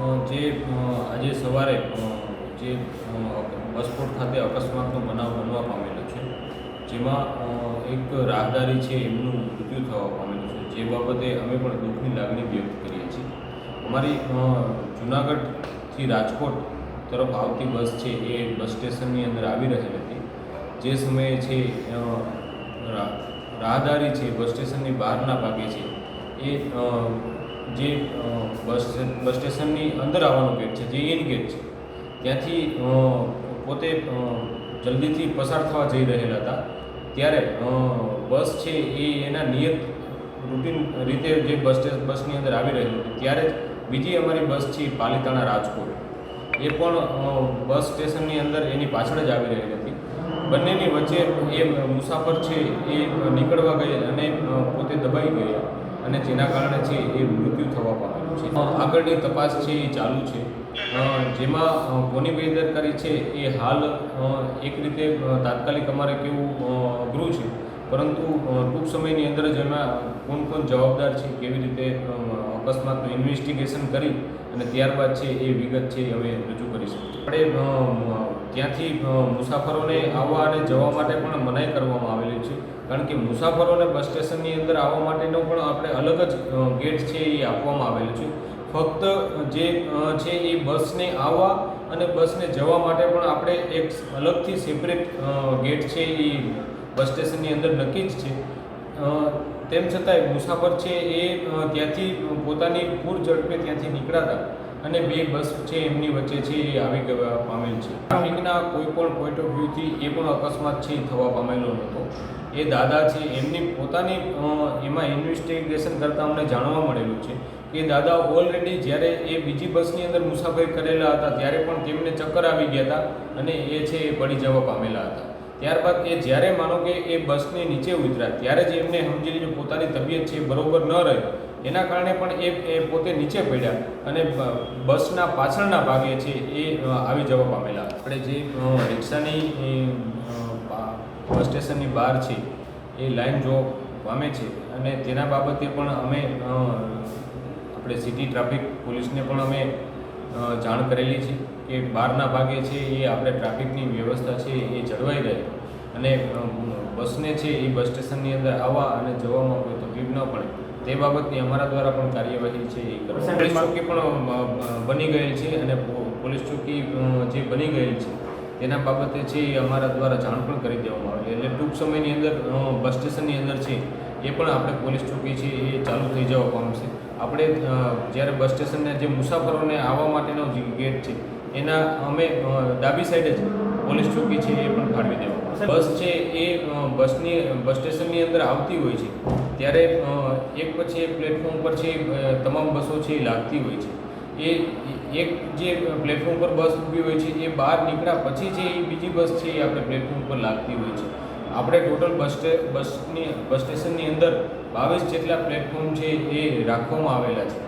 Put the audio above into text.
આજે સવારે જે બસપોર્ટ ખાતે અકસ્માતનો બનાવ બનવા પામેલો છે, જેમાં એક રાહદારી છે એમનું મૃત્યુ થવા પામેલું છે, જે બાબતે અમે પણ દુઃખની લાગણી વ્યક્ત કરીએ છીએ. અમારી જૂનાગઢથી રાજકોટ તરફ આવતી બસ છે એ બસ સ્ટેશનની અંદર આવી રહેલી હતી. જે સમયે છે રાહદારી છે બસ સ્ટેશનની બહારના ભાગે છે એ જે બસ સ્ટેશનની અંદર આવવાનો ગેટ છે, જે ઇન ગેટ છે, ત્યાંથી પોતે જલ્દીથી પસાર થવા જઈ રહેલા હતા. ત્યારે બસ છે એ એના નિયત રૂટીન રીતે જે બસની અંદર આવી રહેલી હતી, ત્યારે જ બીજી અમારી બસ છે પાલીતાણા રાજકોટ એ પણ બસ સ્ટેશનની અંદર એની પાછળ જ આવી રહેલી હતી. બંનેની વચ્ચે એ મુસાફર છે એ નીકળવા ગઈ અને પોતે દબાઈ ગયા અને જેના કારણે છે એ મૃત્યુ થવા પામેલું છે. આગળની તપાસ છે એ ચાલુ છે, જેમાં કોની બેદરકારી છે એ હાલ એક રીતે તાત્કાલિક અમારે કેવું અઘરું છે, પરંતુ ટૂંક સમયની અંદર જ એમાં કોણ જવાબદાર છે, કેવી રીતે અકસ્માતનું ઇન્વેસ્ટિગેશન કરી અને ત્યારબાદ છે એ વિગત છે અમે રજૂ કરીશું. આપણે ત્યાંથી મુસાફરોને આવવા અને જવા માટે પણ મનાઈ કરવામાં આવેલી છે, કારણ કે મુસાફરોને બસ સ્ટેશનની અંદર આવવા માટેનો પણ આપણે અલગ જ ગેટ છે એ આપવામાં આવેલું છે. ફક્ત જે છે એ બસને આવવા અને બસને જવા માટે પણ આપણે એક અલગથી સેપરેટ ગેટ છે એ બસ સ્ટેશનની અંદર નક્કી જ છે. તેમ છતાંય મુસાફર છે એ ત્યાંથી પોતાની પૂર ઝડપે ત્યાંથી નીકળાતા અને બે બસ છે એમની વચ્ચે છે એ આવી ગયા પામેલ છે. ટ્રાફિકના કોઈ પણ પોઈન્ટ ઓફ વ્યૂથી એ પણ અકસ્માત છે થવા પામેલો હતો. એ દાદા છે એમની પોતાની એમાં ઇન્વેસ્ટિગેશન કરતાં અમને જાણવા મળેલું છે કે દાદા ઓલરેડી જ્યારે એ બીજી બસની અંદર મુસાફરી કરેલા હતા ત્યારે પણ તેમને ચક્કર આવી ગયા હતા અને એ છે એ પડી જવા પામેલા હતા. ત્યારબાદ એ જ્યારે માનો કે એ બસની નીચે ઉતર્યા ત્યારે જ એમને સમજી લીધું પોતાની તબિયત છે બરાબર ન રહે, એના કારણે પણ એ પોતે નીચે પડ્યા અને બસના પાછળના ભાગે છે એ આવી જવા પામેલા. આપણે જે રિક્ષાની બસ સ્ટેશનની બહાર છે એ લાઈન જોવા પામે છે અને તેના બાબતે પણ અમે આપણે સિટી ટ્રાફિક પોલીસને પણ અમે જાણ કરેલી છે કે બહારના ભાગે છે એ આપણે ટ્રાફિકની વ્યવસ્થા છે એ જળવાઈ રહે અને બસને છે એ બસ સ્ટેશનની અંદર આવવા અને જવામાં કોઈ તકલીફ ન પડે તે બાબતની અમારા દ્વારા પણ કાર્યવાહી છે એ કરવા. પોલીસ ચોકી પણ બની ગયેલ છે અને પોલીસ ચોકી જે બની ગયેલ છે તેના બાબતે છે એ અમારા દ્વારા જાણ પણ કરી દેવામાં આવેલી. એટલે ટૂંક સમયની અંદર બસ સ્ટેશનની અંદર છે એ પણ આપણે પોલીસ ચોકી છે એ ચાલુ થઈ જવા પામશે. આપણે જ્યારે બસ સ્ટેશનને જે મુસાફરોને આવવા માટેનો જે ગેટ છે એના અમે ડાબી સાઈડે જ પોલીસ ચોકી છે એ પણ ફાળવી દેવામાં. બસ છે એ બસ સ્ટેશનની અંદર આવતી હોય છે ત્યારે એક પછી એક પ્લેટફોર્મ પર છે તમામ બસો છે એ લાગતી હોય છે. એ એક જે પ્લેટફોર્મ પર બસ ઊભી હોય છે એ બહાર નીકળ્યા પછી છે એ બીજી બસ છે એ આપણે પ્લેટફોર્મ પર લાગતી હોય છે. આપણે ટોટલ બસ સ્ટેશનની અંદર 22 જેટલા પ્લેટફોર્મ છે એ રાખવામાં આવેલા છે.